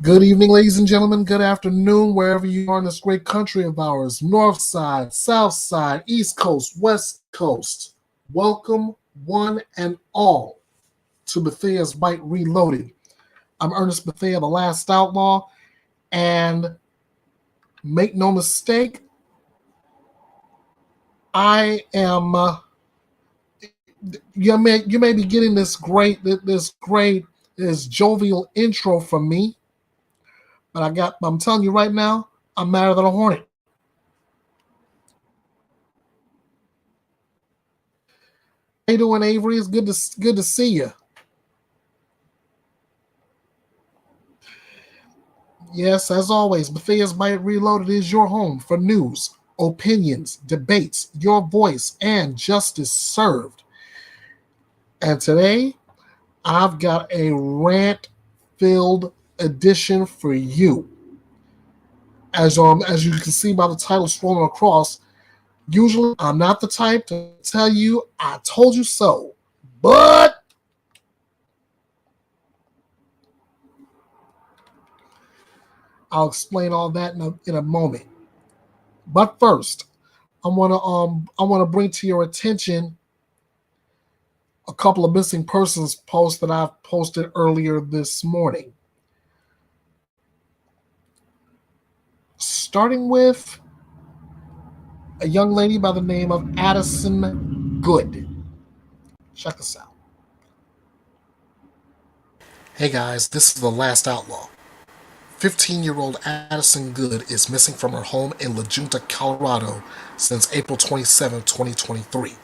Good evening, ladies and gentlemen. Good afternoon, wherever you are in this great country of ours. North side, south side, east coast, west coast. Welcome, one and all, to Bethea's Byte Reloaded. I'm Bethea, the Last Outlaw, and make no mistake, I am. You may be getting this jovial intro from me, but I'm telling you right now, I'm madder than a hornet. How you doing, Avery? It's good to see you. Yes, as always, Bethea's Byte Reloaded is your home for news, opinions, debates, your voice, and justice served. And today, I've got a rant-filled edition for you. As you can see by the title scrolling across, usually I'm not the type to tell you I told you so, but I'll explain all that in a moment. But first, I want to bring to your attention a couple of missing persons posts that I've posted earlier this morning. Starting with a young lady by the name of Addison Good. Check this out. Hey guys, this is the Last Outlaw. 15-year-old Addison Good is missing from her home in La Junta, Colorado since April 27, 2023.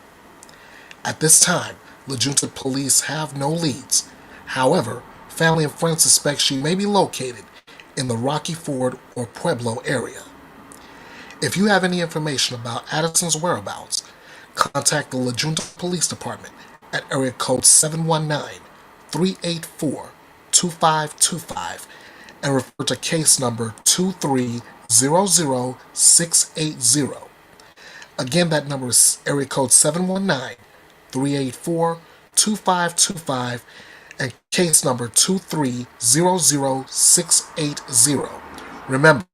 At this time, La Junta police have no leads. However, family and friends suspect she may be located in the Rocky Ford or Pueblo area. If you have any information about Addison's whereabouts, contact the La Junta Police Department at area code 719-384-2525 and refer to case number 2300680. Again, that number is area code 719-384-2525 and case number 2300680. Remember,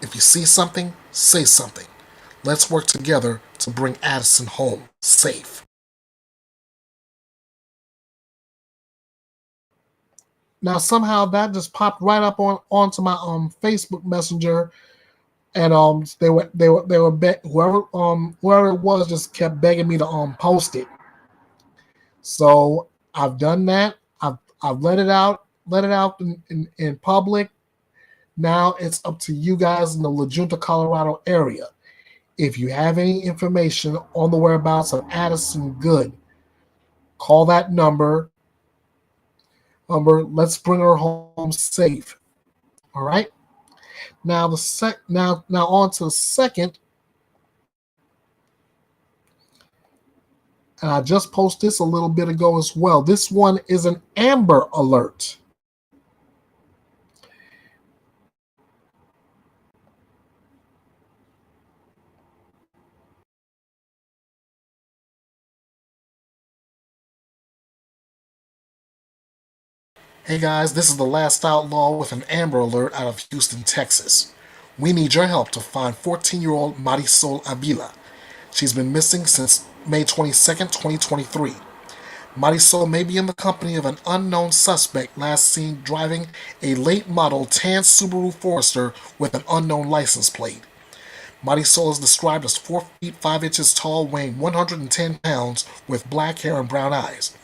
if you see something, say something. Let's work together to bring Addison home safe. Now somehow that just popped right up onto my Facebook Messenger, and whoever it was just kept begging me to post it. So I've done that. I've let it out in public. Now it's up to you guys in the La Junta, Colorado area. If you have any information on the whereabouts of Addison Good, call that number. Let's bring her home safe. All right. Now on to the second. And I just posted this a little bit ago as well. This one is an Amber Alert. Hey guys, this is the Last Outlaw with an Amber Alert out of Houston, Texas. We need your help to find 14-year-old Marisol Avila. She's been missing since May 22nd, 2023. Marisol may be in the company of an unknown suspect last seen driving a late model tan Subaru Forester with an unknown license plate. Marisol is described as 4 feet 5 inches tall, weighing 110 pounds, with black hair and brown eyes.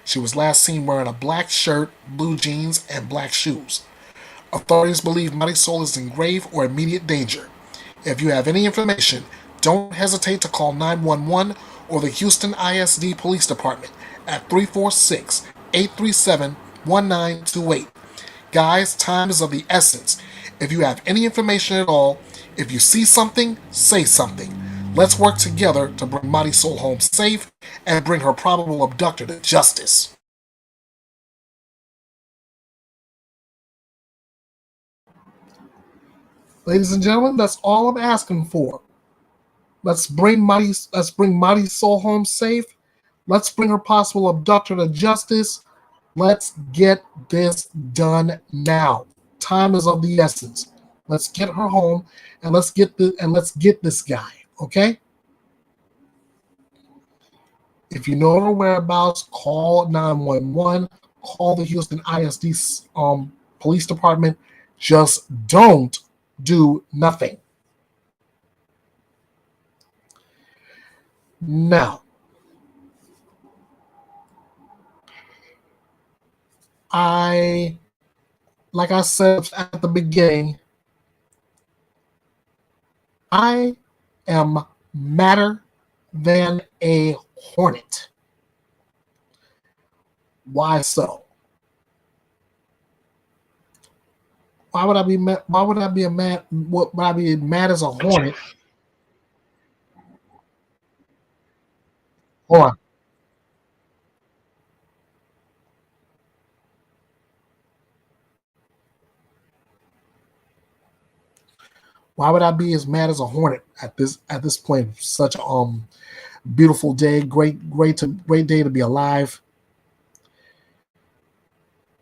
She was last seen wearing a black shirt, blue jeans, and black shoes. Authorities believe Marisol is in grave or immediate danger. If you have any information, don't hesitate to call 911 or the Houston ISD Police Department at 346-837-1928. Guys, time is of the essence. If you have any information at all, if you see something, say something. Let's work together to bring Marisol home safe and bring her probable abductor to justice. Ladies and gentlemen, that's all I'm asking for. Let's bring Marisol home safe. Let's bring her possible abductor to justice. Let's get this done now. Time is of the essence. Let's get her home and let's get this guy. Okay? If you know her whereabouts, call 911. Call the Houston ISD police department. Just don't do nothing. Now, I like I said at the beginning, I am madder than a hornet. Why so? Why would I be mad? Why would I be a mad? What would I be mad as a hornet? Hold on. Why would I be as mad as a hornet at this point? Such a beautiful day, great day to be alive.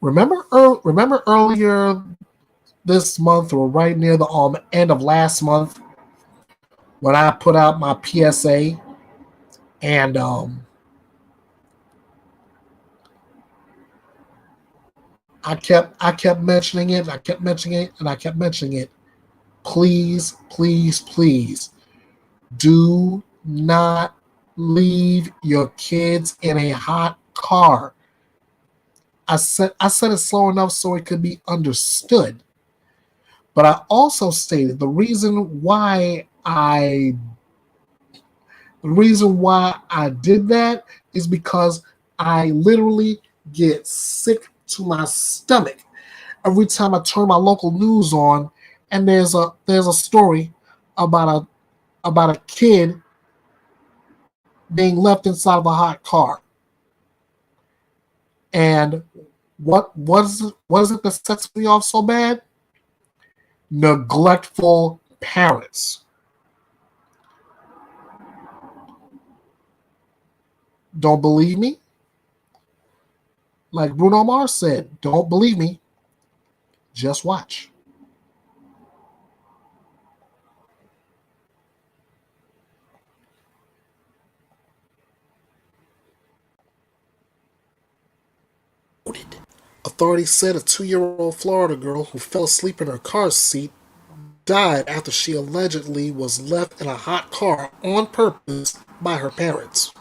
Remember earlier this month, or right near the end of last month, when I put out my PSA, and I kept mentioning it, I kept mentioning it, and I kept mentioning it. Please, please, please, do not leave your kids in a hot car. I said it slow enough so it could be understood. But I also stated the reason why I did that is because I literally get sick to my stomach every time I turn my local news on, and there's a story about a kid being left inside of a hot car. And what is it that sets me off so bad? Neglectful parents. Don't believe me? Like Bruno Mars said, don't believe me, just watch. Authorities said a 2-year-old Florida girl who fell asleep in her car seat died after she allegedly was left in a hot car on purpose by her parents.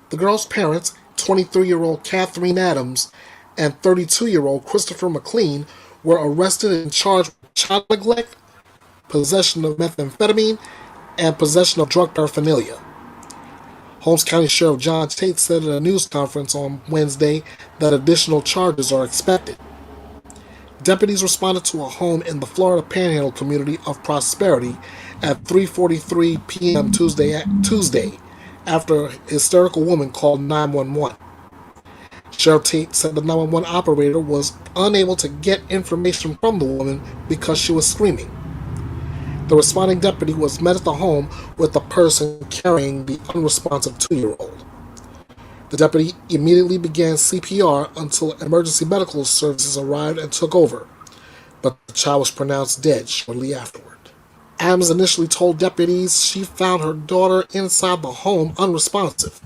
The girl's parents, 23-year-old Catherine Adams and 32-year-old Christopher McLean, were arrested and charged with child neglect, possession of methamphetamine, and possession of drug paraphernalia. Holmes County Sheriff John Tate said at a news conference on Wednesday that additional charges are expected. Deputies responded to a home in the Florida Panhandle community of Prosperity at 3:43 p.m. Tuesday after a hysterical woman called 911. Sheriff Tate said the 911 operator was unable to get information from the woman because she was screaming. The responding deputy was met at the home with the person carrying the unresponsive 2-year-old. The deputy immediately began CPR until emergency medical services arrived and took over, but the child was pronounced dead shortly afterward. Adams initially told deputies she found her daughter inside the home unresponsive.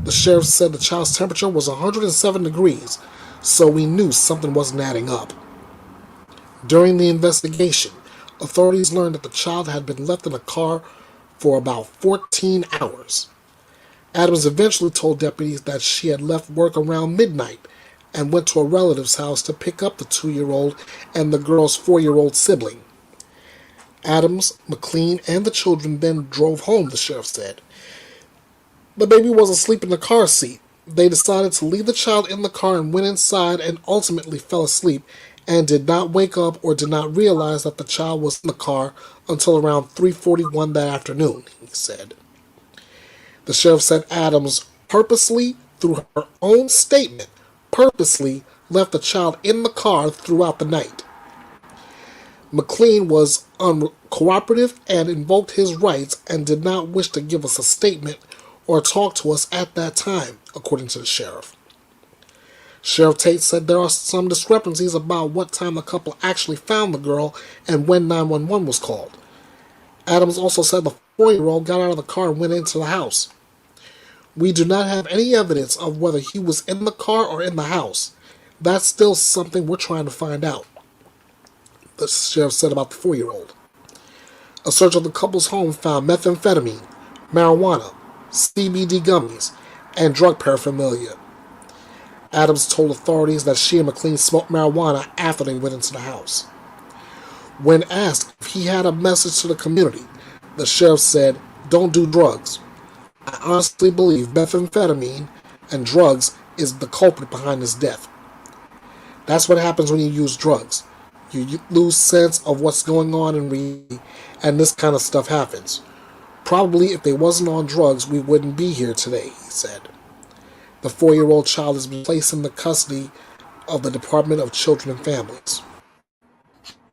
The sheriff said the child's temperature was 107 degrees, so we knew something wasn't adding up. During the investigation, authorities learned that the child had been left in a car for about 14 hours. Adams eventually told deputies that she had left work around midnight and went to a relative's house to pick up the 2-year-old and the girl's 4-year-old sibling. Adams, McLean, and the children then drove home, the sheriff said. The baby was asleep in the car seat. They decided to leave the child in the car and went inside and ultimately fell asleep and did not wake up or did not realize that the child was in the car until around 3:41 that afternoon, he said. The sheriff said Adams purposely, through her own statement, purposely left the child in the car throughout the night. McLean was uncooperative and invoked his rights and did not wish to give us a statement or talk to us at that time, according to the sheriff. Sheriff Tate said there are some discrepancies about what time the couple actually found the girl and when 911 was called. Adams also said the 4-year-old got out of the car and went into the house. We do not have any evidence of whether he was in the car or in the house. That's still something we're trying to find out, the sheriff said about the 4-year-old. A search of the couple's home found methamphetamine, marijuana, CBD gummies, and drug paraphernalia. Adams told authorities that she and McLean smoked marijuana after they went into the house. When asked if he had a message to the community, the sheriff said, "Don't do drugs. I honestly believe methamphetamine and drugs is the culprit behind his death. That's what happens when you use drugs. You lose sense of what's going on in reality, and this kind of stuff happens. Probably if they wasn't on drugs, we wouldn't be here today," he said. The 4-year-old child has been placed in the custody of the Department of Children and Families.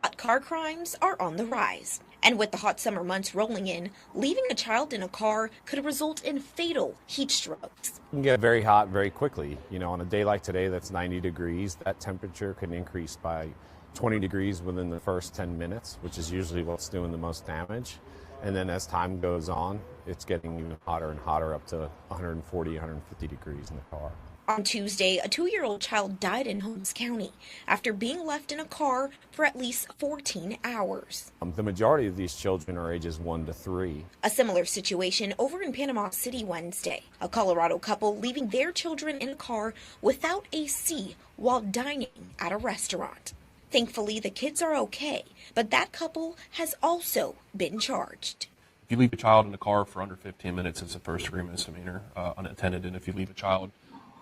Hot car crimes are on the rise. And with the hot summer months rolling in, leaving a child in a car could result in fatal heat strokes. It can get very hot very quickly. On a day like today that's 90 degrees, that temperature can increase by 20 degrees within the first 10 minutes, which is usually what's doing the most damage. And then as time goes on, it's getting even hotter and hotter, up to 140, 150 degrees in the car. On Tuesday, a 2-year-old child died in Holmes County after being left in a car for at least 14 hours. The majority of these children are ages 1 to 3. A similar situation over in Panama City Wednesday. A Colorado couple leaving their children in a car without AC while dining at a restaurant. Thankfully, the kids are okay, but that couple has also been charged. If you leave a child in the car for under 15 minutes, it's a first-degree misdemeanor, unattended. And if you leave a child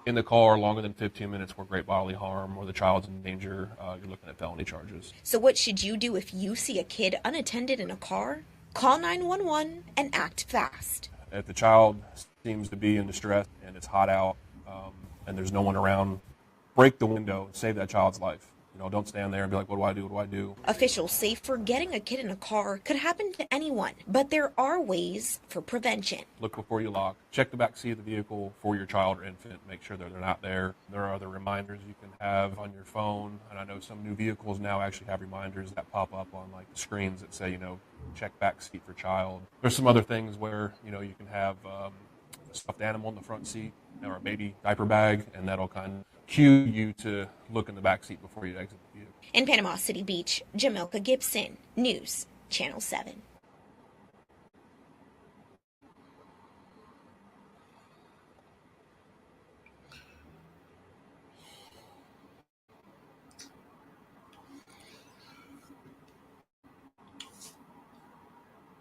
in the car longer than 15 minutes for great bodily harm or the child's in danger, you're looking at felony charges. So what should you do if you see a kid unattended in a car? Call 911 and act fast. If the child seems to be in distress and it's hot out and there's no one around, break the window and save that child's life. Don't stand there and be like, what do I do? What do I do? Officials say forgetting a kid in a car could happen to anyone, but there are ways for prevention. Look before you lock. Check the back seat of the vehicle for your child or infant. Make sure that they're not there. There are other reminders you can have on your phone, and I know some new vehicles now actually have reminders that pop up on the screens that say, check back seat for child. There's some other things where, you can have a stuffed animal in the front seat or a baby diaper bag, and that'll kind of cue you to look in the back seat before you exit the vehicle. In Panama City Beach, Jamelka Gibson, News, Channel 7.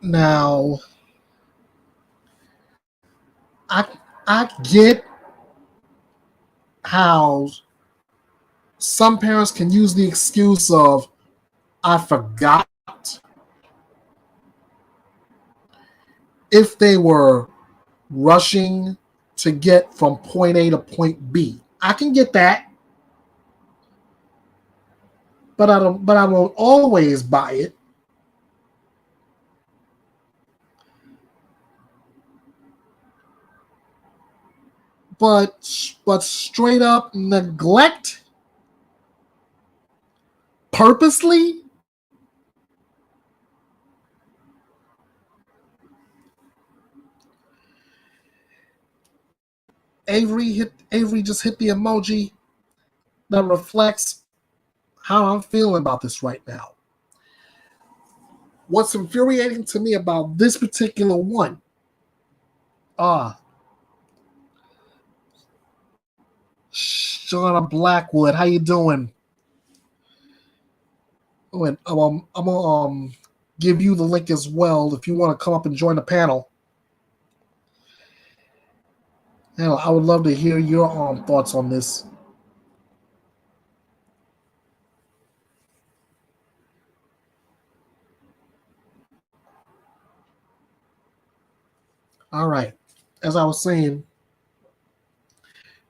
Now, I get how some parents can use the excuse of, "I forgot," if they were rushing to get from point A to point B. I can get that, but I won't always buy it. But straight up neglect purposely? Avery just hit the emoji that reflects how I'm feeling about this right now. What's infuriating to me about this particular one, Shauna Blackwood, how you doing? And I'm gonna give you the link as well if you want to come up and join the panel. And I would love to hear your thoughts on this. All right. As I was saying,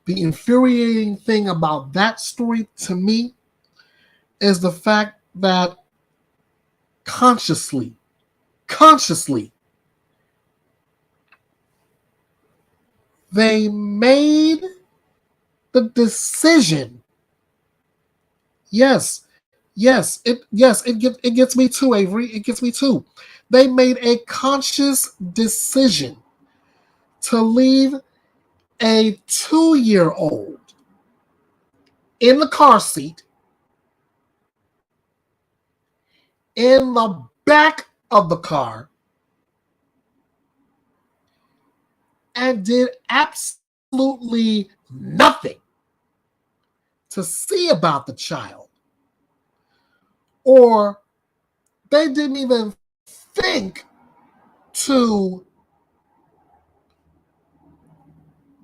the infuriating thing about that story to me is the fact that consciously, they made The decision, yes, it gets me too, Avery. It gets me too. They made a conscious decision to leave a 2-year old in the car seat in the back of the car and did absolutely nothing to see about the child, or they didn't even think to,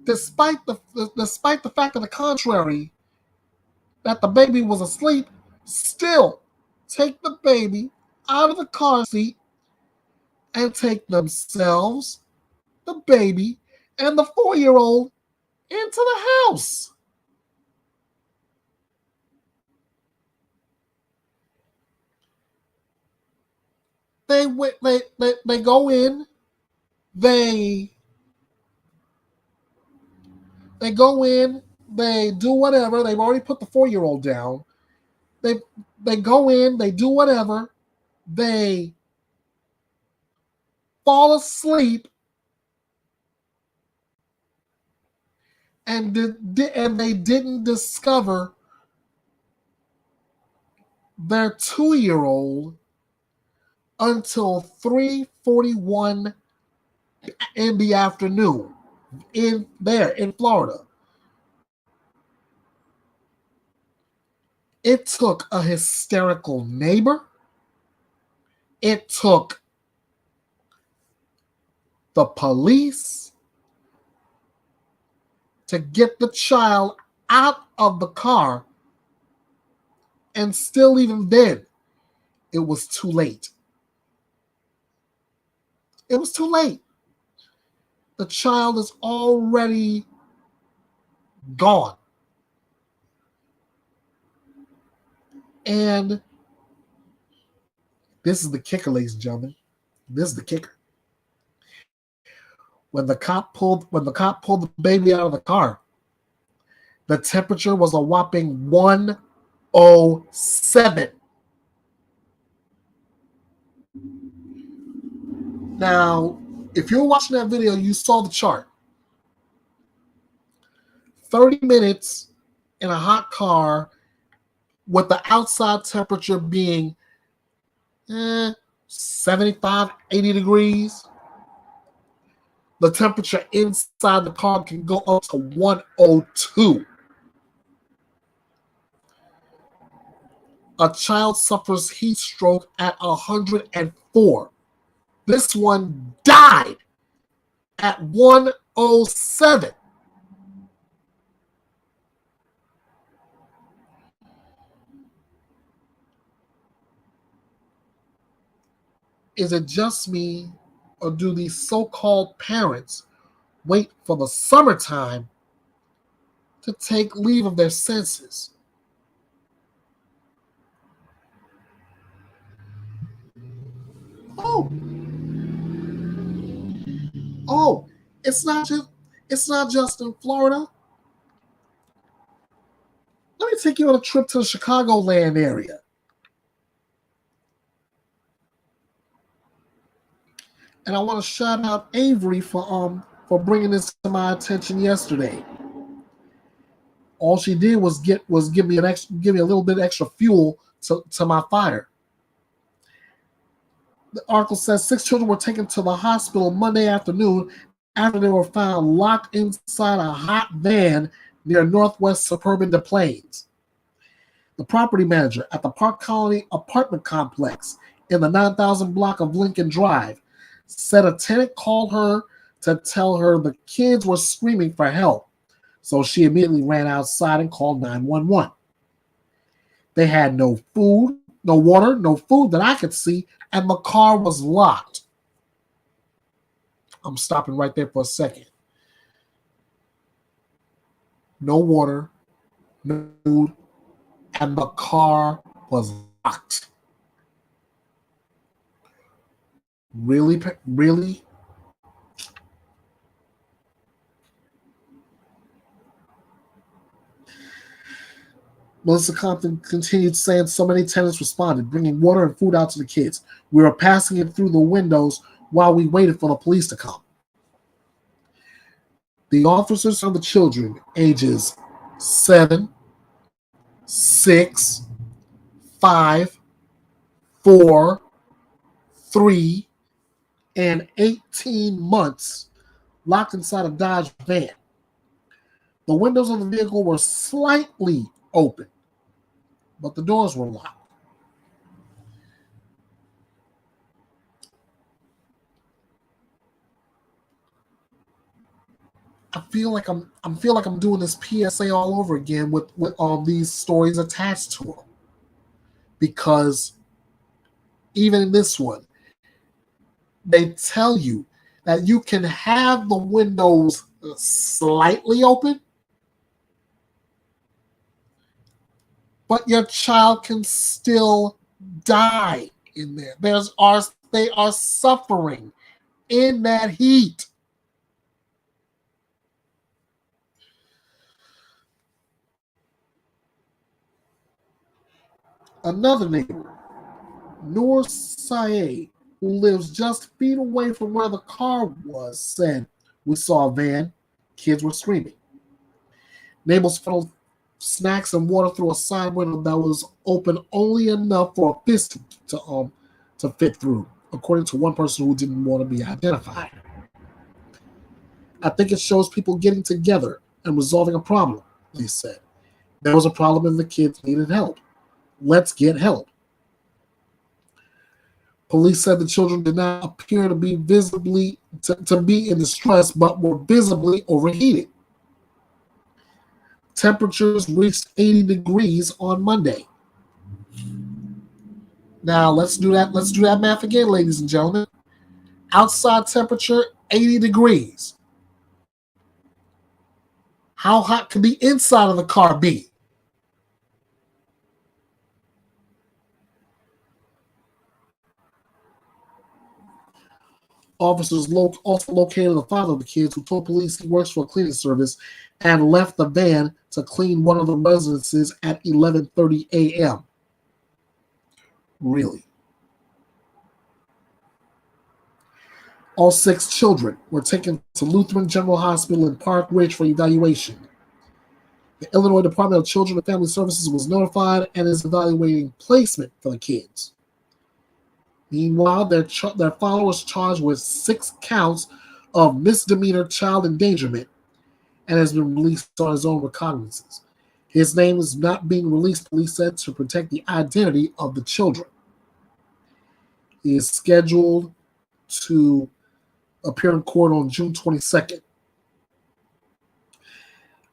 despite the fact of the contrary, that the baby was asleep, still take the baby out of the car seat and take themselves, the baby, and the 4-year-old into the house. They go in, they they go in, they do whatever. They've already put the 4-year-old down. They they go in, they do whatever. They fall asleep and they didn't discover their 2-year-old until 3:41 in the afternoon in Florida. It took a hysterical neighbor. It took the police to get the child out of the car, and still even then, it was too late. It was too late. The child is already gone. And this is the kicker, ladies and gentlemen. This is the kicker. When the cop pulled the baby out of the car, the temperature was a whopping 107. Now, if you're watching that video, you saw the chart. 30 minutes in a hot car with the outside temperature being 75, 80 degrees. The temperature inside the car can go up to 102. A child suffers heat stroke at 104. This one died at 107. Is it just me, or do these so-called parents wait for the summertime to take leave of their senses? Oh, oh, it's not just in Florida. Let me take you on a trip to the Chicagoland area. And I want to shout out Avery for bringing this to my attention yesterday. All she did was give me a little bit extra fuel to my fire. The article says 6 children were taken to the hospital Monday afternoon after they were found locked inside a hot van near northwest suburban Des Plaines. The property manager at the Park Colony apartment complex in the 9,000 block of Lincoln Drive said a tenant called her to tell her the kids were screaming for help, so she immediately ran outside and called 911. They had no food, no water, no food that I could see, and the car was locked. I'm stopping right there for a second. No water, no food, and the car was locked. Really? Really? Melissa Compton continued saying so many tenants responded, bringing water and food out to the kids. We were passing it through the windows while we waited for the police to come. The officers found the children ages 7, 6, 5, 4, 3, and 18 months locked inside a Dodge van. The windows of the vehicle were slightly open, but the doors were locked. I feel like I'm doing this PSA all over again with all these stories attached to them. Because even in this one, they tell you that you can have the windows slightly open, but your child can still die in there. They are suffering in that heat. Another neighbor, Noor Syed, who lives just feet away from where the car was, said, "We saw a van. Kids were screaming. Neighbors funneled snacks and water through a side window that was open only enough for a fist to fit through," according to one person who didn't want to be identified. "I think it shows people getting together and resolving a problem," they said. "There was a problem and the kids needed help. Let's get help." Police said the children did not appear to be to be in distress, but were visibly overheated. Temperatures reached 80 degrees on Monday. Now let's do that. Let's do that math again, ladies and gentlemen. Outside temperature 80 degrees. How hot could the inside of the car be? Officers also located the father of the kids, who told police he works for a cleaning service and left the van to clean one of the residences at 11:30 a.m. Really? All 6 children were taken to Lutheran General Hospital in Park Ridge for evaluation. The Illinois Department of Children and Family Services was notified and is evaluating placement for the kids. Meanwhile, their father was charged with 6 counts of misdemeanor child endangerment and has been released on his own recognizance. His name is not being released, police said, to protect the identity of the children. He is scheduled to appear in court on June 22nd.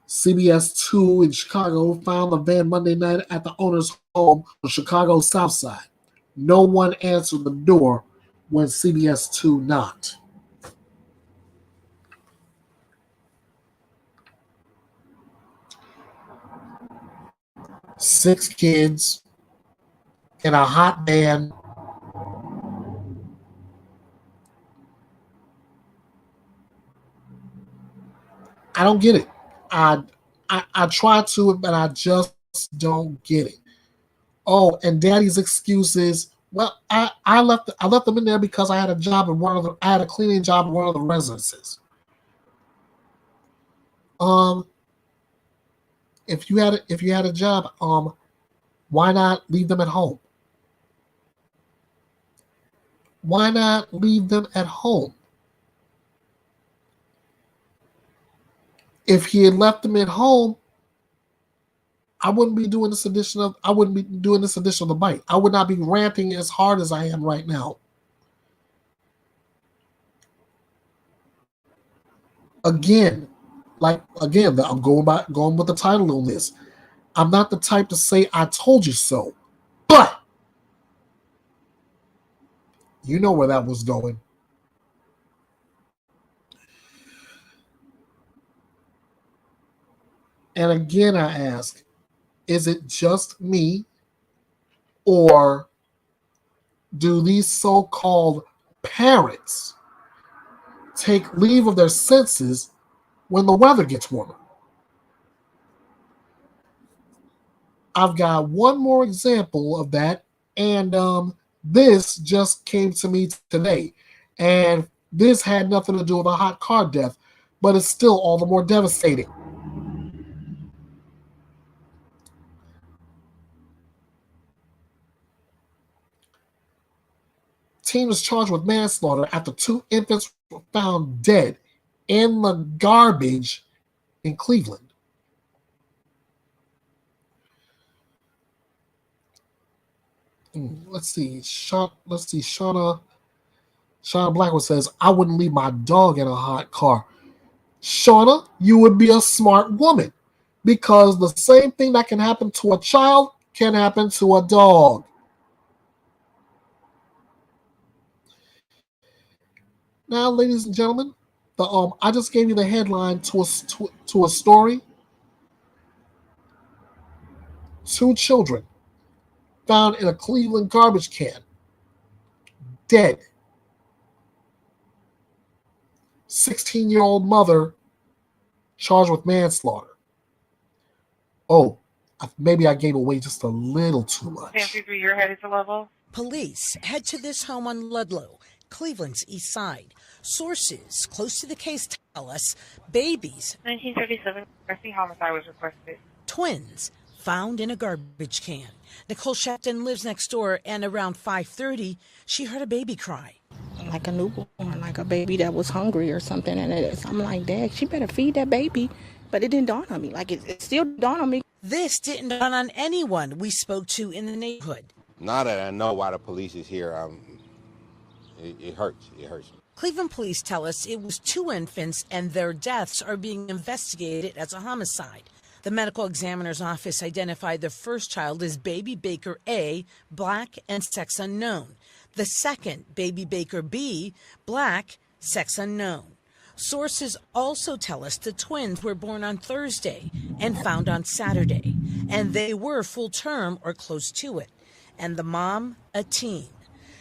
CBS 2 in Chicago found the van Monday night at the owner's home on Chicago's South Side. No one answered the door when CBS 2 knocked. Six kids in a hot van. I don't get it. I try to, but I just don't get it. Oh, and Daddy's excuse is, well, I left them in there because I had a job in I had a cleaning job in one of the residences. Um, if you had a job, why not leave them at home? Why not leave them at home? If he had left them at home, I wouldn't be doing this edition of the Byte. I would not be ranting as hard as I am right now. Again, I'm going with the title on this. I'm not the type to say I told you so, but you know where that was going. And again, I ask, is it just me, or do these so-called parents take leave of their senses when the weather gets warmer? I've got one more example of that, and this just came to me today. And this had nothing to do with a hot car death, but it's still all the more devastating. Team is charged with manslaughter after two infants were found dead in the garbage in Cleveland. Let's see. Shauna Blackwood says, I wouldn't leave my dog in a hot car. Shauna, you would be a smart woman because the same thing that can happen to a child can happen to a dog. Now, ladies and gentlemen, the I just gave you the headline to a story. Two children found in a Cleveland garbage can, dead. 16-year-old mother charged with manslaughter. Oh, maybe I gave away just a little too much. Fancy you're headed to Level? Police head to this home on Ludlow, Cleveland's east side. Sources close to the case tell us babies, 1937, Mercy homicide was requested. twins, found in a garbage can. Nicole Shepton lives next door, and around 5:30, she heard a baby cry. Like a newborn, like a baby that was hungry or something. And I'm like, Dad, she better feed that baby. But it didn't dawn on me. Like, it still dawned on me. This didn't dawn on anyone we spoke to in the neighborhood. Now that I know why the police is here, it hurts. It hurts me. Cleveland police tell us it was two infants, and their deaths are being investigated as a homicide. The medical examiner's office identified the first child as baby Baker A, black and sex unknown. The second, baby Baker B, black, sex unknown. Sources also tell us the twins were born on Thursday and found on Saturday, and they were full term or close to it. And the mom, a teen.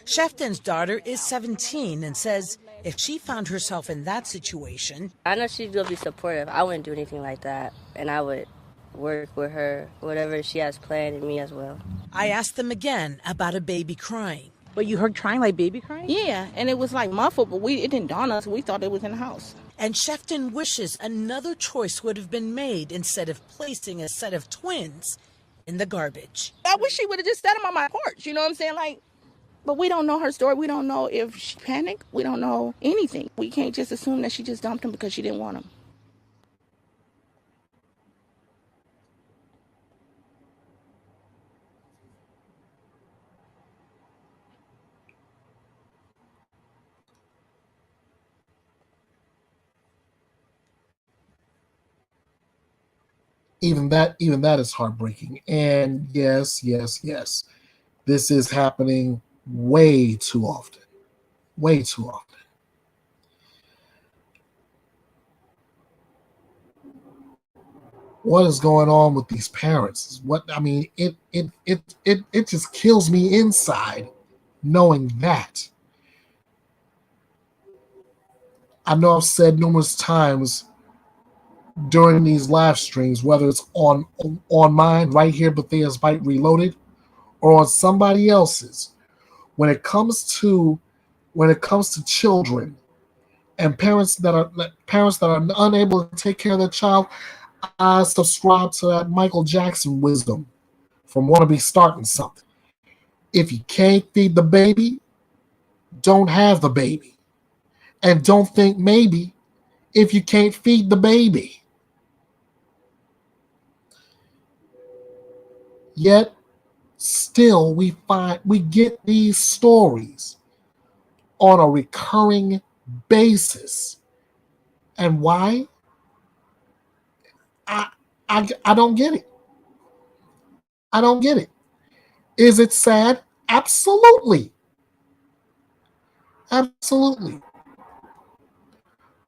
Shefton's daughter is 17 and says if she found herself in that situation, I know she's going to be supportive. I wouldn't do anything like that, and I would work with her, whatever she has planned, and me as well. I asked them again about a baby crying. But you heard crying, like baby crying? Yeah, and it was like muffled, but it didn't dawn on us. We thought it was in the house. And Shefton wishes another choice would have been made instead of placing a set of twins in the garbage. I wish she would have just set them on my porch, you know what I'm saying? Like, but we don't know her story. We don't know if she panicked. We don't know anything. We can't just assume that she just dumped him because she didn't want him. Even that is heartbreaking. And yes, this is happening way too often. Way too often. What is going on with these parents? What I mean, it just kills me inside knowing that. I know I've said numerous times during these live streams, whether it's on mine right here, Bethea's Byte Reloaded, or on somebody else's, when it comes to children and parents that are unable to take care of their child, I subscribe to that Michael Jackson wisdom from Wanna Be Starting Something. If you can't feed the baby, don't have the baby. And don't think maybe if you can't feed the baby. Yet, still we get these stories on a recurring basis. And why? I don't get it. I don't get it. Is it sad? Absolutely. Absolutely.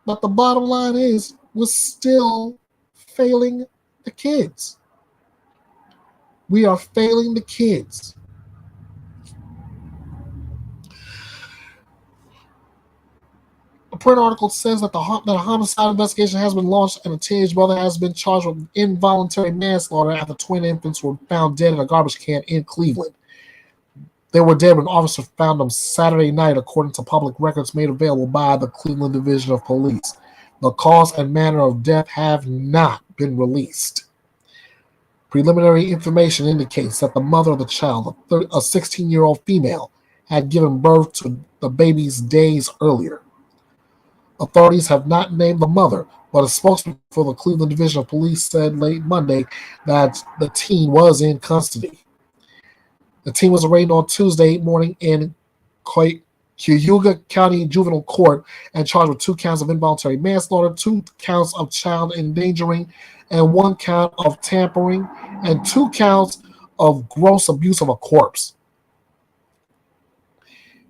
But the bottom line is we're still failing the kids. We are failing the kids. A print article says that that a homicide investigation has been launched and a teenage brother has been charged with involuntary manslaughter after twin infants were found dead in a garbage can in Cleveland. They were dead when officers found them Saturday night, according to public records made available by the Cleveland Division of Police. The cause and manner of death have not been released. Preliminary information indicates that the mother of the child, a 16-year-old female, had given birth to the babies days earlier. Authorities have not named the mother, but a spokesman for the Cleveland Division of Police said late Monday that the teen was in custody. The teen was arraigned on Tuesday morning in Cuyahoga County Juvenile Court and charged with 2 counts of involuntary manslaughter, 2 counts of child endangering, and 1 count of tampering, and 2 counts of gross abuse of a corpse.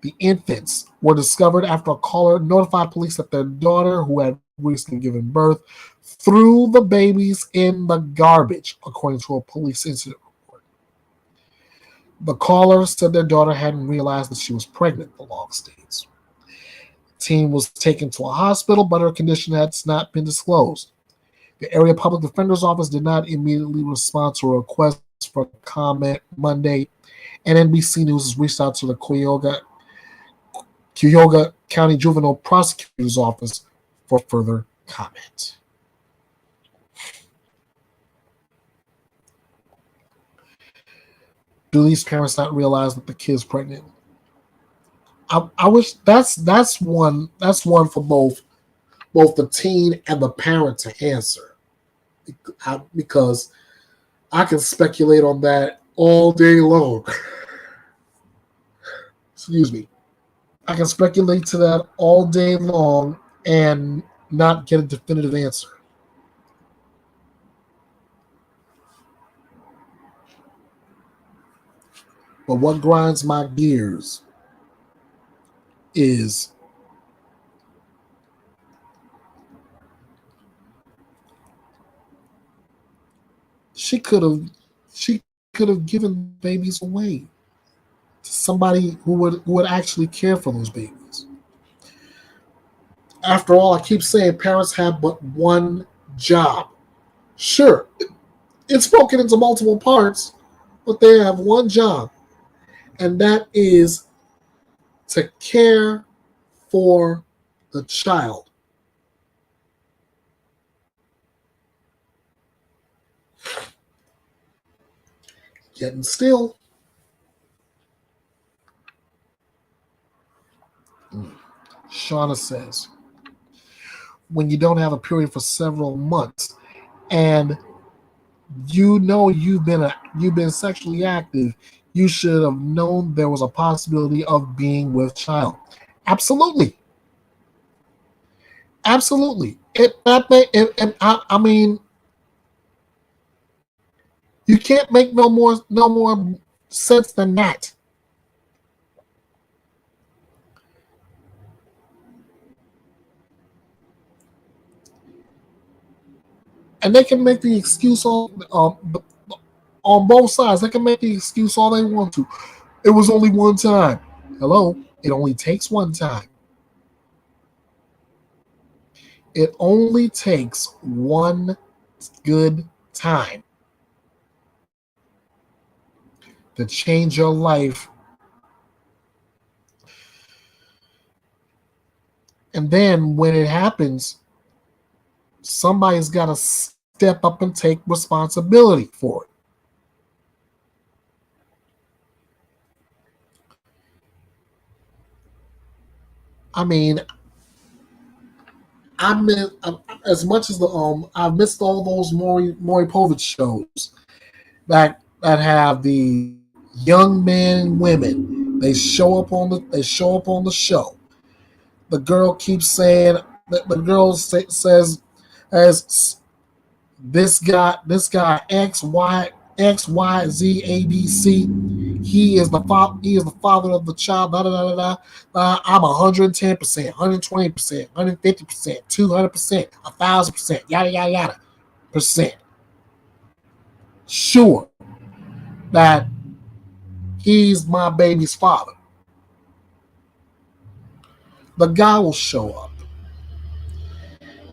The infants were discovered after a caller notified police that their daughter, who had recently given birth, threw the babies in the garbage, according to a police incident report. The caller said their daughter hadn't realized that she was pregnant, the log states. The teen was taken to a hospital, but her condition has not been disclosed. The area public defender's office did not immediately respond to a request for comment Monday, and NBC News has reached out to the Cuyahoga County Juvenile Prosecutor's Office for further comment. Do these parents not realize that the kid's pregnant? I wish that's one for both the teen and the parent to answer, because I can speculate on that all day long. Excuse me. I can speculate to that all day long and not get a definitive answer. But what grinds my gears is she could have given babies away to somebody who would actually care for those babies. After all, I keep saying parents have but one job. Sure, it's broken into multiple parts, but they have one job, and that is to care for the child. Yet and still, Shauna says, when you don't have a period for several months and you know you've been sexually active, you should have known there was a possibility of being with child. Absolutely. I mean, you can't make no more sense than that. And they can make the excuse on both sides. They can make the excuse all they want to. It was only one time. Hello? It only takes one time. It only takes one good time to change your life. And then when it happens, somebody's got to step up and take responsibility for it. I mean, as much as I've missed all those Maury Povich shows that have the young men and women. They show up on the show. The girl keeps saying that the girl says as this guy XYZ ABC. He is the father of the child. Da, da, da, da, da. I'm 110%, 120%, 150%, 200%, 1,000%, yada yada yada percent. Sure that he's my baby's father. The guy will show up.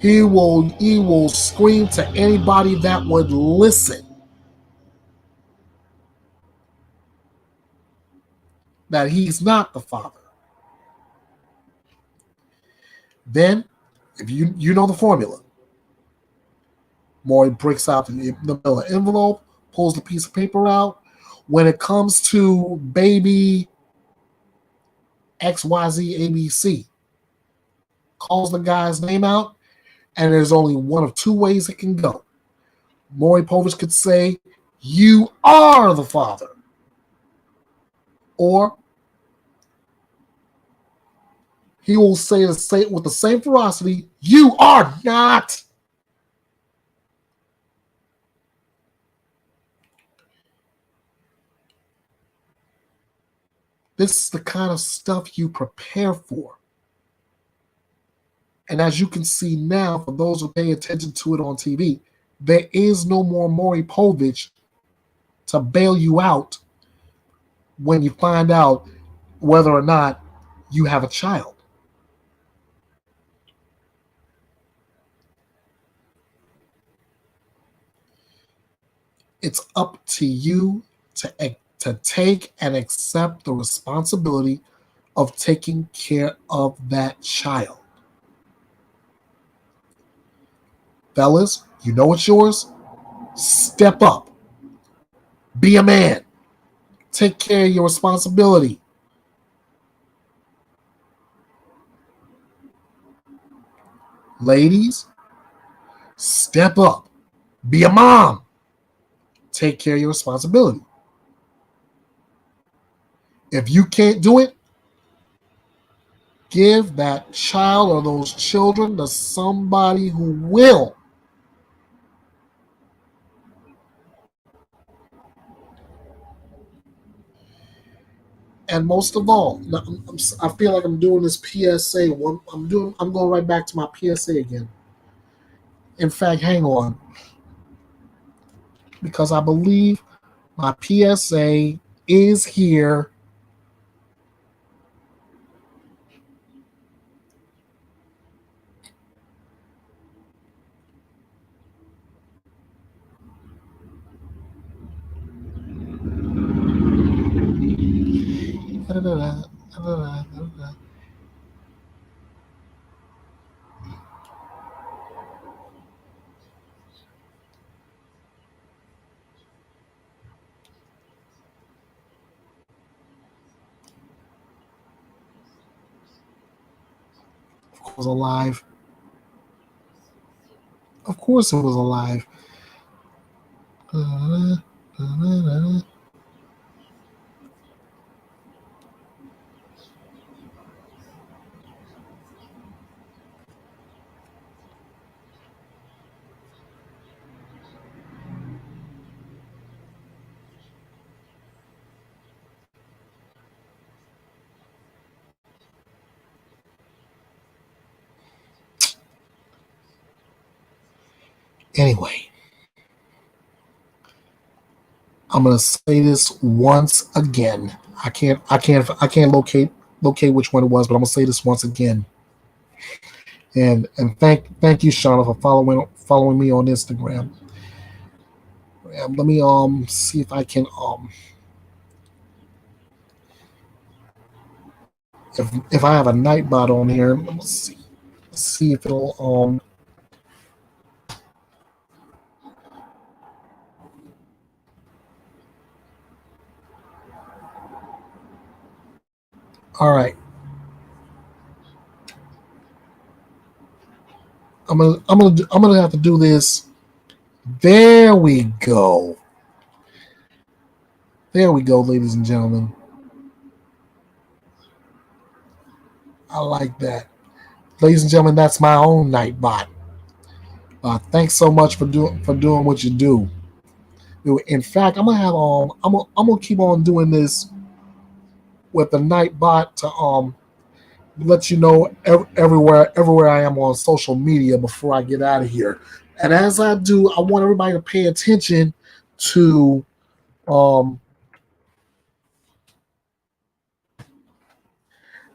He will scream to anybody that would listen that he's not the father. Then, if you know the formula, Maury breaks out the manila envelope, pulls the piece of paper out. When it comes to baby XYZ ABC, calls the guy's name out, and there's only one of two ways it can go. Maury Povich could say, "You are the father," or he will say with the same ferocity, "You are not." This is the kind of stuff you prepare for. And as you can see now, for those who pay attention to it on TV, there is no more Maury Povich to bail you out when you find out whether or not you have a child. It's up to you to take and accept the responsibility of taking care of that child. Fellas, you know it's yours. Step up. Be a man. Take care of your responsibility. Ladies, step up. Be a mom. Take care of your responsibility. If you can't do it, give that child or those children to somebody who will. And most of all, I feel like I'm doing this PSA. I'm going right back to my PSA again. In fact, hang on, because I believe my PSA is here. It was alive. Of course, it was alive. Anyway, I'm gonna say this once again. I can't locate which one it was, but I'm gonna say this once again. And thank you, Shauna, for following me on Instagram. Let me see if I can if I have a Nightbot on here. Let's see if it'll all right. I'm gonna have to do this. There we go. There we go, ladies and gentlemen. I like that. Ladies and gentlemen, that's my own Nightbot. Thanks so much for doing what you do. In fact, I'm gonna keep on doing this with the Nightbot to let you know everywhere I am on social media before I get out of here. And as I do, I want everybody to pay attention to um,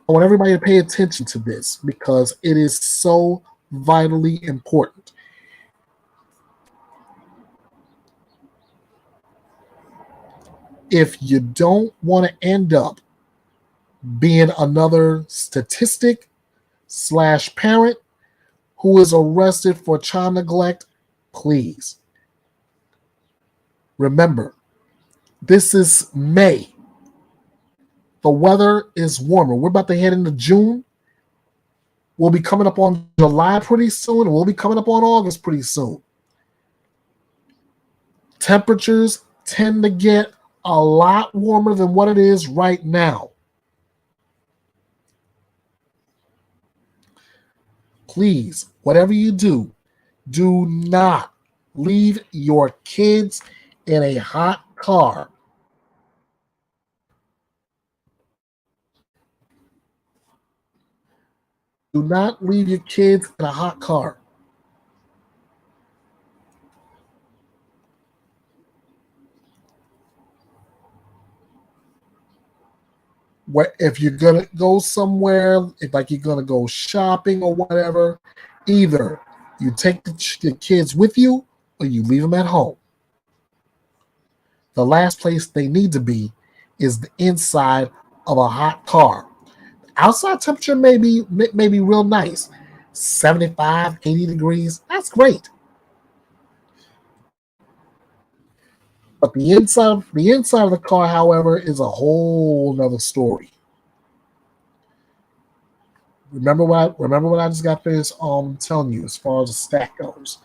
I want everybody to pay attention to this because it is so vitally important. If you don't want to end up being another statistic slash parent who is arrested for child neglect, please remember, this is May. The weather is warmer. We're about to head into June. We'll be coming up on July pretty soon, and we'll be coming up on August pretty soon. Temperatures tend to get a lot warmer than what it is right now. Please, whatever you do not leave your kids in a hot car. Do not leave your kids in a hot car. If you're gonna go somewhere, if like you're gonna go shopping or whatever, either you take the kids with you or you leave them at home. The last place they need to be is the inside of a hot car. Outside temperature may be real nice. 75, 80 degrees, that's great. But the inside of the car, however, is a whole nother story. Remember what I just got finished telling you as far as the stack goes.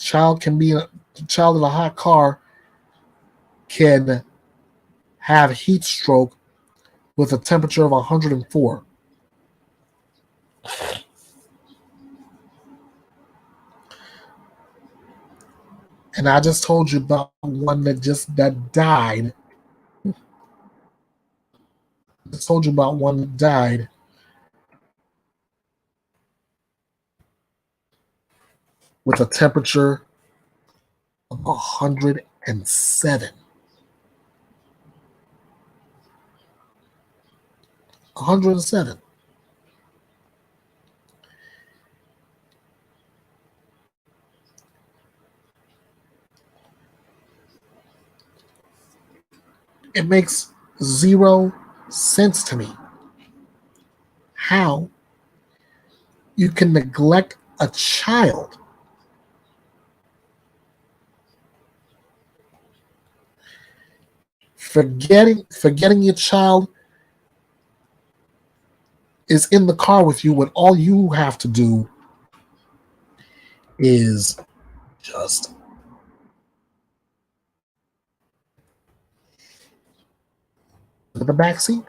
Child in a hot car can have heat stroke with a temperature of 104. And I just told you about one that died. I just told you about one that died with a temperature of 107. 107. It makes zero sense to me how you can neglect a child forgetting your child is in the car with you when all you have to do is just look at the back seat.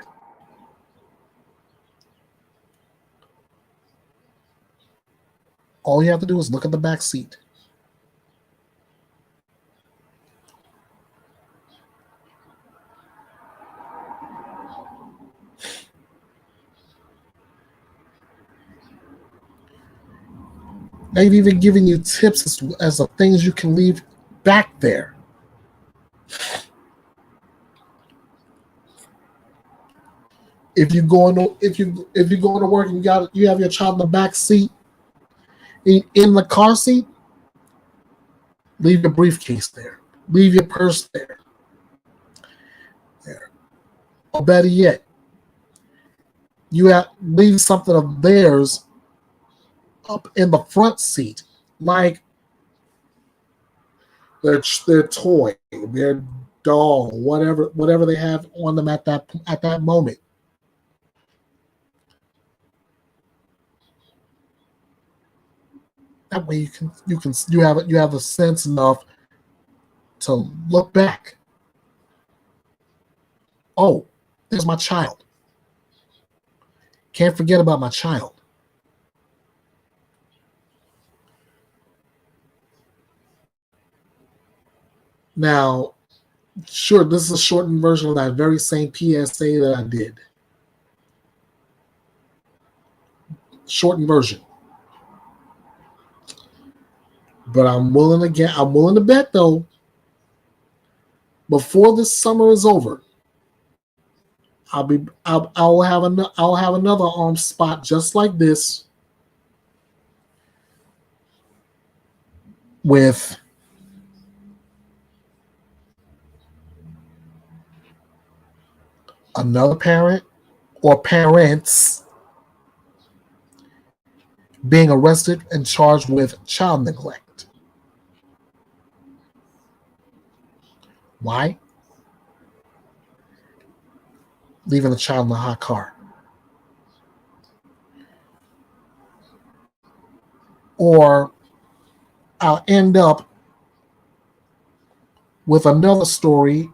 All you have to do is look at the back seat. They've even given you tips as the things you can leave back there. If you're going to work and you have your child in the back seat, in the car seat, leave your briefcase there. Leave your purse there. Or better yet, leave something of theirs up in the front seat, like their toy, their doll, whatever they have on them at that moment. That way you have a sense enough to look back. Oh, there's my child. Can't forget about my child. Now, sure, this is a shortened version of that very same PSA that I did. shortened version. But I'm willing to bet though, before this summer is over, I'll have another spot just like this with another parent or parents being arrested and charged with child neglect. Why? Leaving the child in the hot car. Or I'll end up with another story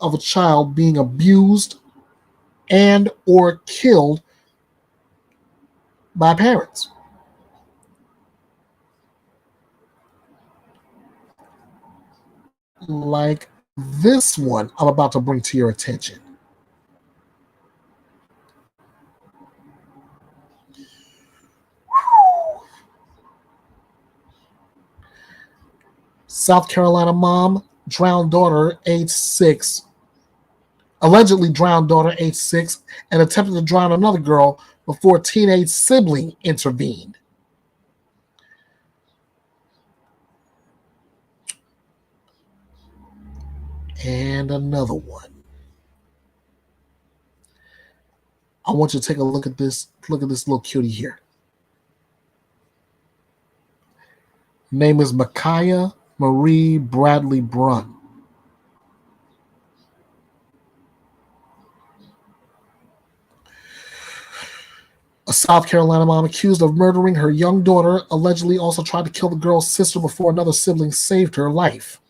of a child being abused and or killed by parents. Like this one I'm about to bring to your attention. South Carolina mom drowned daughter age 6, allegedly drowned daughter age 6, and attempted to drown another girl before teenage sibling intervened. And another one. I want you to take a look at this. Look at this little cutie here. Name is Micaiah Marie Bradley Brunn. A South Carolina mom accused of murdering her young daughter allegedly also tried to kill the girl's sister before another sibling saved her life.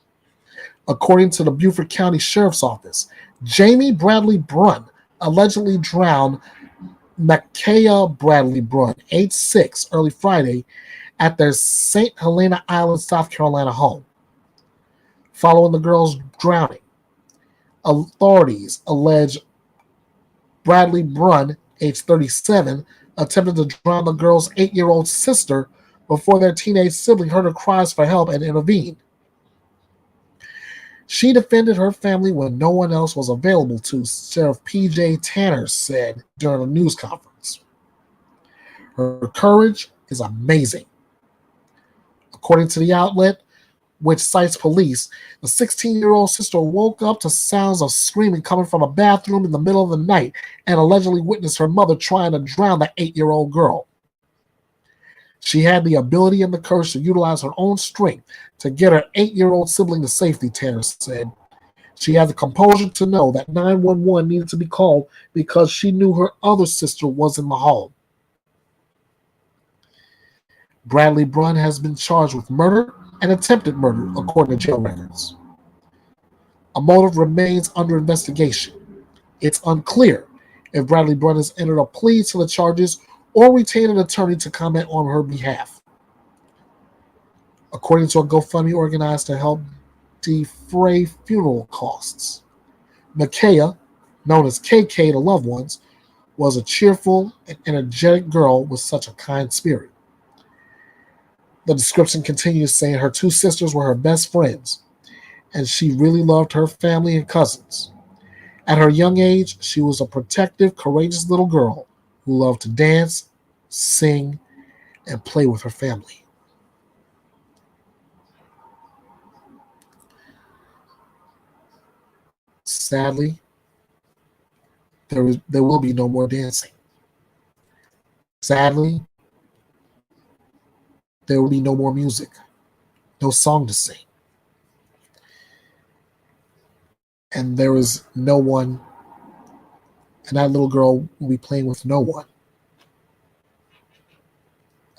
According to the Beaufort County Sheriff's Office, Jamie Bradley Brunn allegedly drowned Micaiah Bradley Brunn, age 6, early Friday at their St. Helena Island, South Carolina home. Following the girl's drowning, authorities allege Bradley Brunn, age 37, attempted to drown the girl's 8-year-old sister before their teenage sibling heard her cries for help and intervened. She defended her family when no one else was available to, Sheriff P.J. Tanner said during a news conference. Her courage is amazing. According to the outlet, which cites police, the 16-year-old sister woke up to sounds of screaming coming from a bathroom in the middle of the night and allegedly witnessed her mother trying to drown the 8-year-old girl. She had the ability and the courage to utilize her own strength to get her 8-year-old sibling to safety, Tanner said. She had the composure to know that 911 needed to be called because she knew her other sister was in the home. Bradley Brunn has been charged with murder and attempted murder, according to jail records. A motive remains under investigation. It's unclear if Bradley Brunn has entered a plea to the charges or retained an attorney to comment on her behalf. According to a GoFundMe organized to help defray funeral costs, Micaiah, known as KK to loved ones, was a cheerful and energetic girl with such a kind spirit. The description continues saying her 2 sisters were her best friends, and she really loved her family and cousins. At her young age, she was a protective, courageous little girl who loved to dance, sing, and play with her family. Sadly, there will be no more dancing. Sadly, there will be no more music, no song to sing. And there is no one, and that little girl will be playing with no one.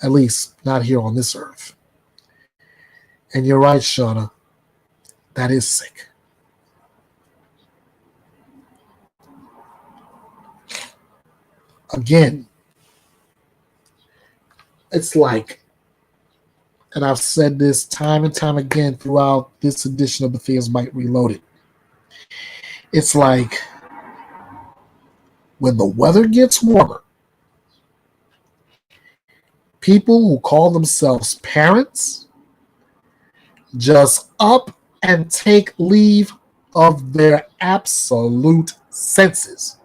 At least not here on this earth. And you're right, Shauna, that is sick. Again, it's like, and I've said this time and time again throughout this edition of Bethea's Byte Reloaded. It's like when the weather gets warmer people who call themselves parents just up and take leave of their absolute senses.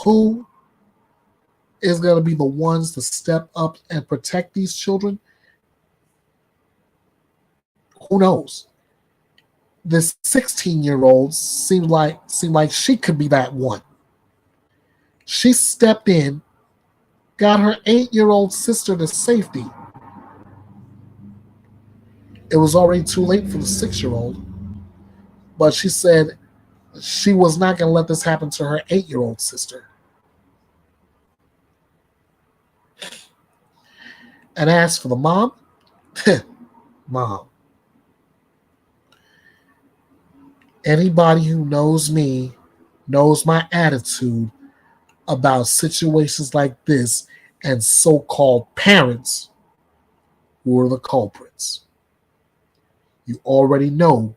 Who is going to be the ones to step up and protect these children? Who knows? This 16-year-old seemed like she could be that one. She stepped in, got her 8-year-old sister to safety. It was already too late for the 6-year-old, but she said she was not going to let this happen to her 8-year-old sister. And as for the mom, mom, anybody who knows me knows my attitude about situations like this and so-called parents who are the culprits. You already know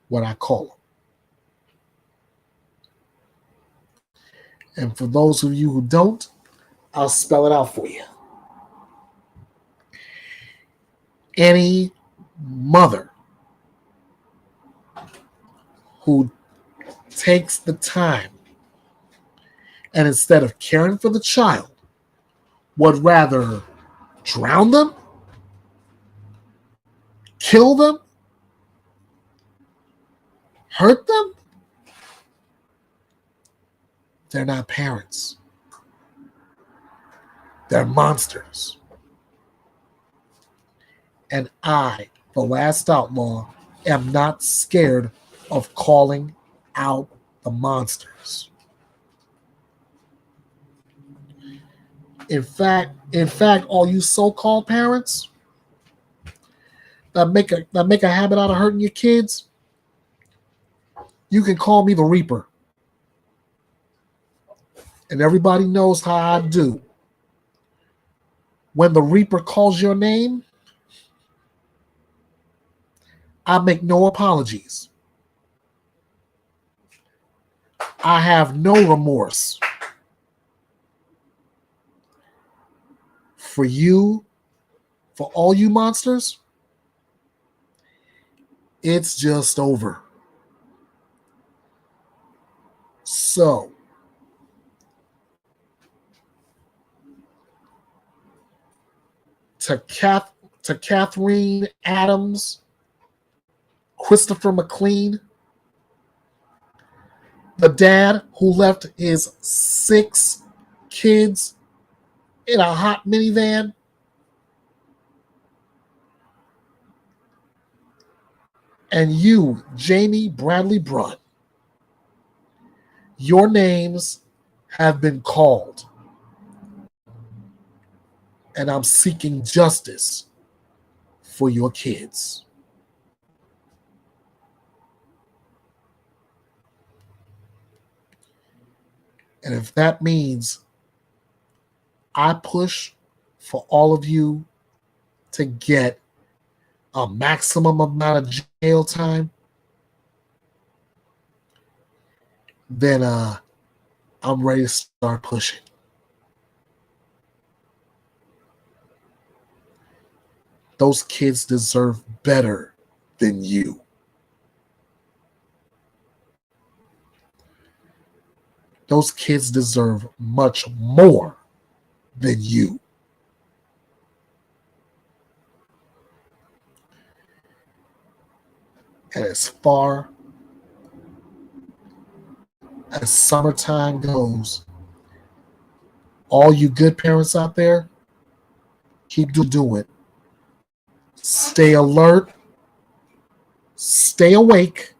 what I call them. And for those of you who don't, I'll spell it out for you. Any mother who takes the time and instead of caring for the child would rather drown them, kill them, hurt them, they're not parents. They're monsters. And I, the last outlaw, am not scared of calling out the monsters. In fact, all you so-called parents that make a habit out of hurting your kids, you can call me the Reaper. And everybody knows how I do. When the Reaper calls your name, I make no apologies. I have no remorse for you, for all you monsters. It's just over. So, to Catherine Adams, Christopher McLean, the dad who left his 6 kids in a hot minivan, and you, Jamie Bradley Brunt, your names have been called, and I'm seeking justice for your kids. And if that means I push for all of you to get a maximum amount of jail time, then I'm ready to start pushing. Those kids deserve better than you. Those kids deserve much more than you. And as far as summertime goes, all you good parents out there, keep doing it. Stay alert. Stay awake.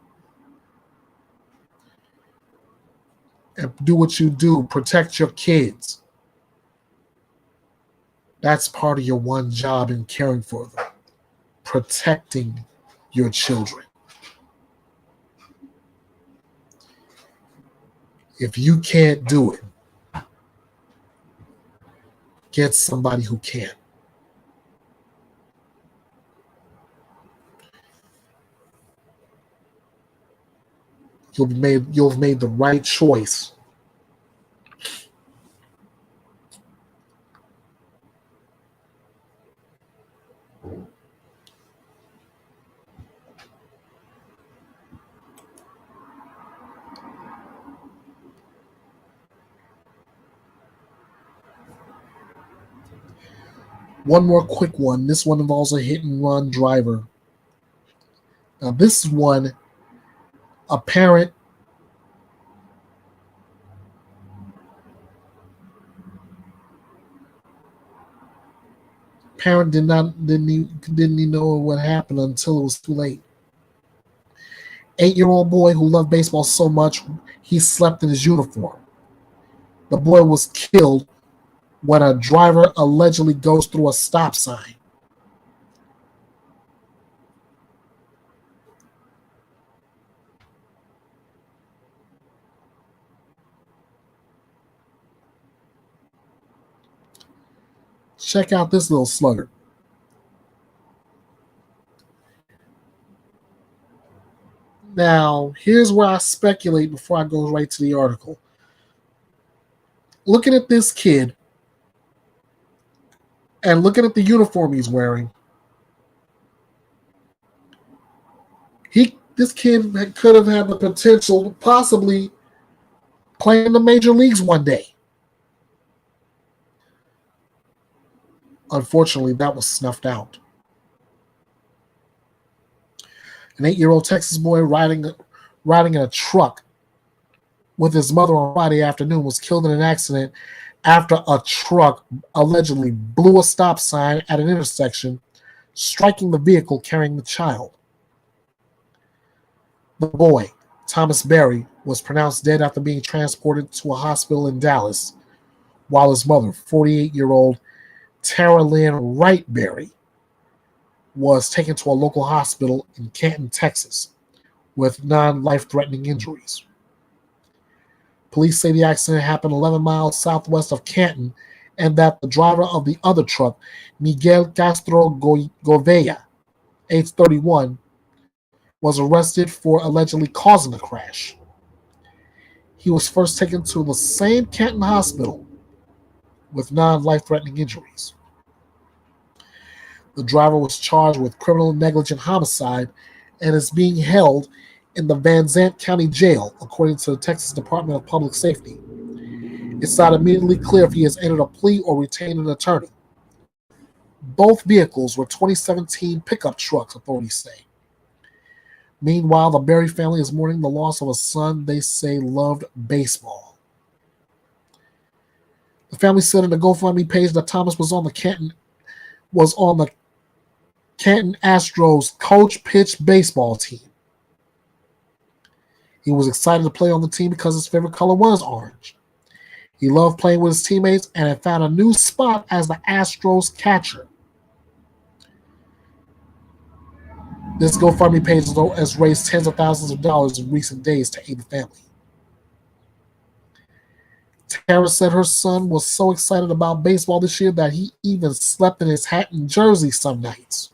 And do what you do. Protect your kids. That's part of your one job in caring for them. Protecting your children. If you can't do it, get somebody who can. You'll have made the right choice. One more quick one. This one involves a hit and run driver. Now, this one, a parent didn't even know what happened until it was too late. 8-year-old boy who loved baseball so much he slept in his uniform. The boy was killed when a driver allegedly goes through a stop sign. Check out this little slugger. Now, here's where I speculate before I go right to the article. Looking at this kid and looking at the uniform he's wearing, this kid could have had the potential to possibly play in the major leagues one day. Unfortunately, that was snuffed out. An 8-year-old Texas boy riding in a truck with his mother on Friday afternoon was killed in an accident after a truck allegedly blew a stop sign at an intersection, striking the vehicle carrying the child. The boy, Thomas Berry, was pronounced dead after being transported to a hospital in Dallas, while his mother, 48-year-old Tara Lynn Wright Berry, was taken to a local hospital in Canton, Texas, with non-life-threatening injuries. Police say the accident happened 11 miles southwest of Canton and that the driver of the other truck, Miguel Castro Govea, age 31, was arrested for allegedly causing the crash. He was first taken to the same Canton hospital with non-life-threatening injuries. The driver was charged with criminal negligent homicide and is being held in the Van Zant County Jail, according to the Texas Department of Public Safety. It's not immediately clear if he has entered a plea or retained an attorney. Both vehicles were 2017 pickup trucks, authorities say. Meanwhile, the Berry family is mourning the loss of a son they say loved baseball. The family said in the GoFundMe page that Thomas was on the Canton Astros coach pitch baseball team. He was excited to play on the team because his favorite color was orange. He loved playing with his teammates and had found a new spot as the Astros catcher. This GoFundMe page has raised tens of thousands of dollars in recent days to aid the family. Tara said her son was so excited about baseball this year that he even slept in his hat and jersey some nights.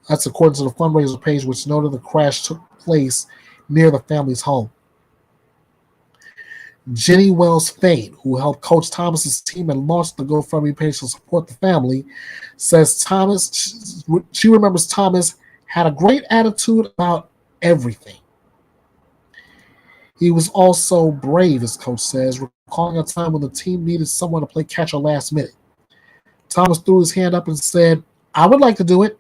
That's according to the fundraiser page, which noted the crash took place near the family's home. Jenny Wells Fain, who helped coach Thomas's team and launched the GoFundMe page to support the family, says she remembers Thomas had a great attitude about everything. He was also brave, his coach says, recalling a time when the team needed someone to play catcher last minute. Thomas threw his hand up and said, "I would like to do it."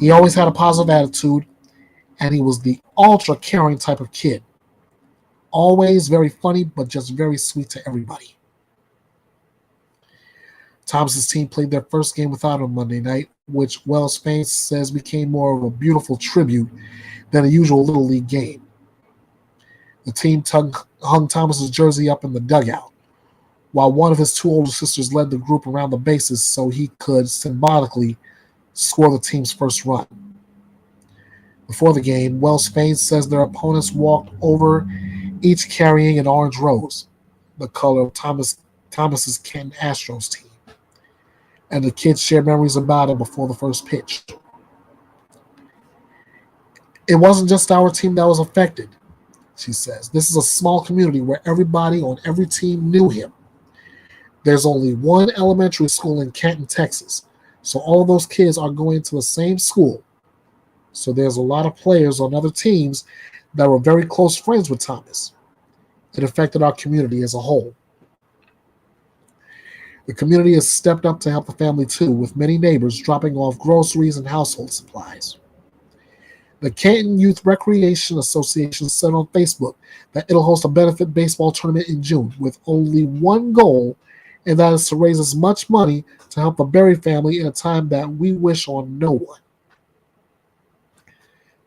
He always had a positive attitude, and he was the ultra-caring type of kid. Always very funny, but just very sweet to everybody. Thomas's team played their first game without him Monday night, which Wells Fain says became more of a beautiful tribute than a usual Little League game. The team hung Thomas's jersey up in the dugout, while one of his two older sisters led the group around the bases so he could symbolically score the team's first run. Before the game, Wells Fain says their opponents walked over, each carrying an orange rose, the color of Thomas's Canton Astros team, and the kids shared memories about it before the first pitch. It wasn't just our team that was affected, she says. This is a small community where everybody on every team knew him. There's only one elementary school in Canton, Texas. So all of those kids are going to the same school. So there's a lot of players on other teams that were very close friends with Thomas. It affected our community as a whole. The community has stepped up to help the family too, with many neighbors dropping off groceries and household supplies. The Canton Youth Recreation Association said on Facebook that it'll host a benefit baseball tournament in June with only one goal, and that is to raise as much money to help the Berry family in a time that we wish on no one.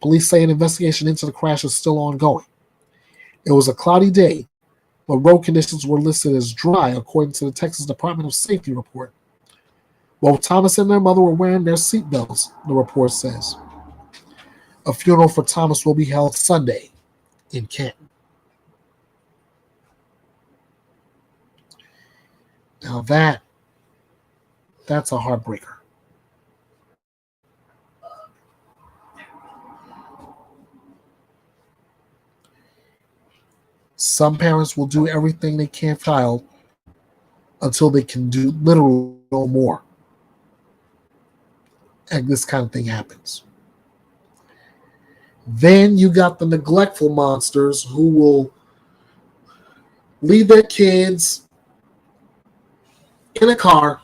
Police say an investigation into the crash is still ongoing. It was a cloudy day, but road conditions were listed as dry, according to the Texas Department of Safety report. Both Thomas and their mother were wearing their seatbelts, the report says. A funeral for Thomas will be held Sunday in Canton. Now that's a heartbreaker. Some parents will do everything they can for their child until they can do literally no more. And this kind of thing happens. Then you got the neglectful monsters who will leave their kids in a car,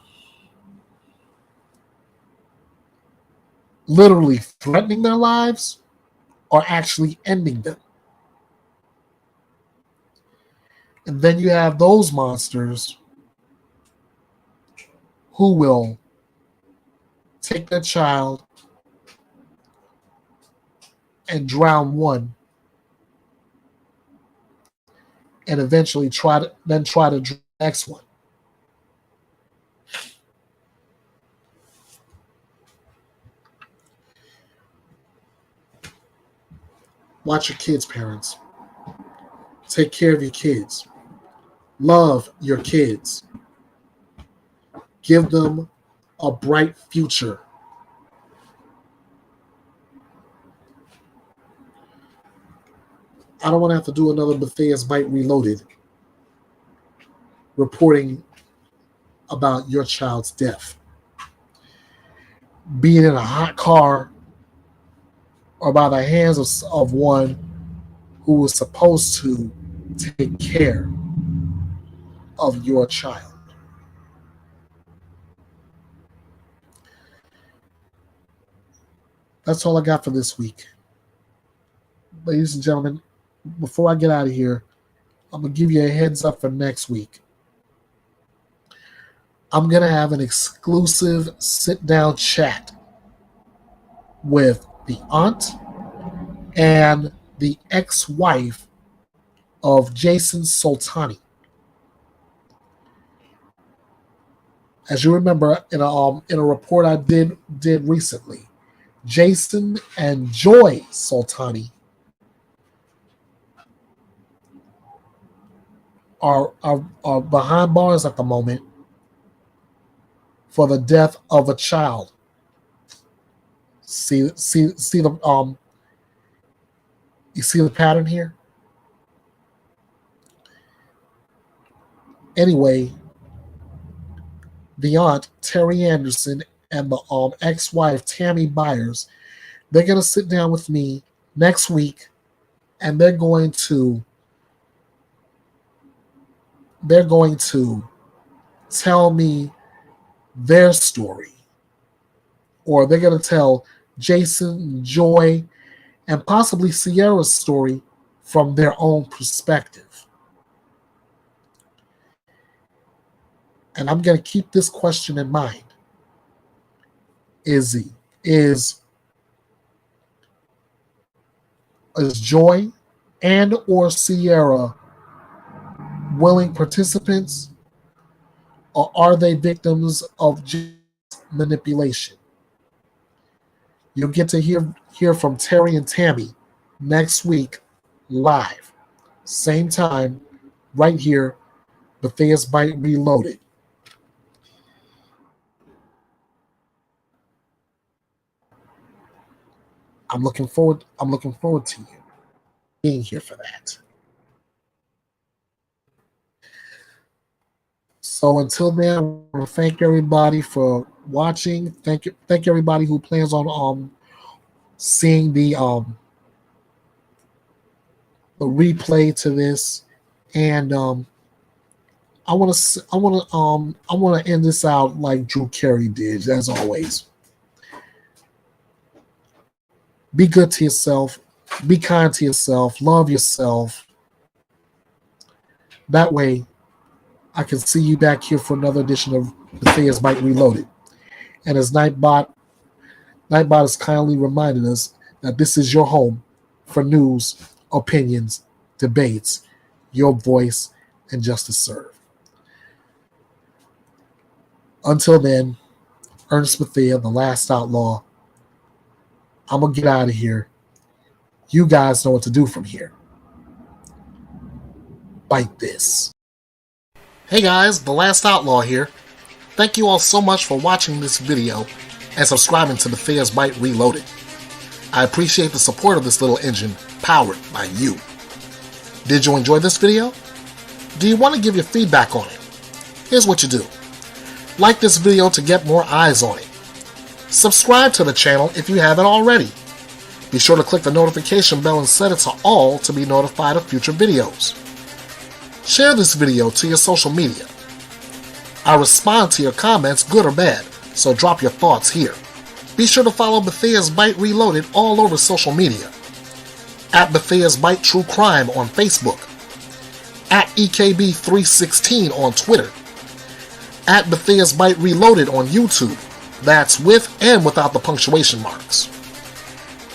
literally threatening their lives or actually ending them. And then you have those monsters who will take their child and drown one and eventually try to drown the next one. Watch your kids, parents. Take care of your kids. Love your kids. Give them a bright future. I don't want to have to do another Bethea's Byte Reloaded reporting about your child's death. Being in a hot car or by the hands of one who was supposed to take care of your child. That's all I got for this week. Ladies and gentlemen, before I get out of here, I'm going to give you a heads up for next week. I'm going to have an exclusive sit-down chat with the aunt and the ex-wife of Jason Soltani. As you remember, in a report I did recently, Jason and Joy Soltani are behind bars at the moment for the death of a child. See the you see the pattern here? Anyway, the aunt, Terry Anderson, and the ex-wife, Tammy Byers, they're going to sit down with me next week, and they're going to tell me their story. Or they're going to tell Jason, Joy, and possibly Sierra's story from their own perspective. And I'm going to keep this question in mind. Is Joy and or Sierra willing participants, or are they victims of manipulation? You'll get to hear from Terry and Tammy next week live. Same time, right here, Bethea's Byte Reloaded. I'm looking forward to you being here for that. So until then, I want to thank everybody for watching. Thank everybody who plans on seeing the replay to this, and I want to end this out like Drew Carey did, as always. Be good to yourself. Be kind to yourself. Love yourself. That way, I can see you back here for another edition of Bethea's Byte Reloaded. And as Nightbot has kindly reminded us that this is your home for news, opinions, debates, your voice, and justice served. Until then, Ernest Bethea, the Last Outlaw, I'm going to get out of here. You guys know what to do from here. Bite this. Hey guys, the Last Outlaw here. Thank you all so much for watching this video and subscribing to Bethea's Byte Reloaded. I appreciate the support of this little engine powered by you. Did you enjoy this video? Do you want to give your feedback on it? Here's what you do. Like this video to get more eyes on it. Subscribe to the channel if you haven't already. Be sure to click the notification bell and set it to all to be notified of future videos. Share this video to your social media. I respond to your comments, good or bad, so drop your thoughts here. Be sure to follow Bethea's Byte Reloaded all over social media. At Bethea's Byte True Crime on Facebook. At EKB316 on Twitter. At Bethea's Byte Reloaded on YouTube. That's with and without the punctuation marks.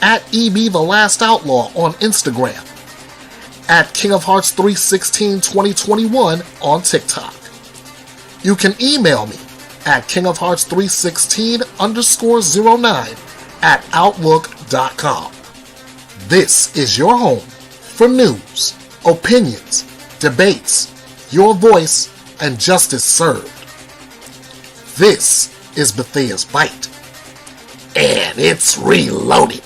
At EB The Last Outlaw on Instagram. At King of Hearts 316 2021 on TikTok. You can email me at kingofhearts316_09 at outlook.com. This is your home for news, opinions, debates, your voice, and justice served. This is Bethea's Byte, and it's reloaded.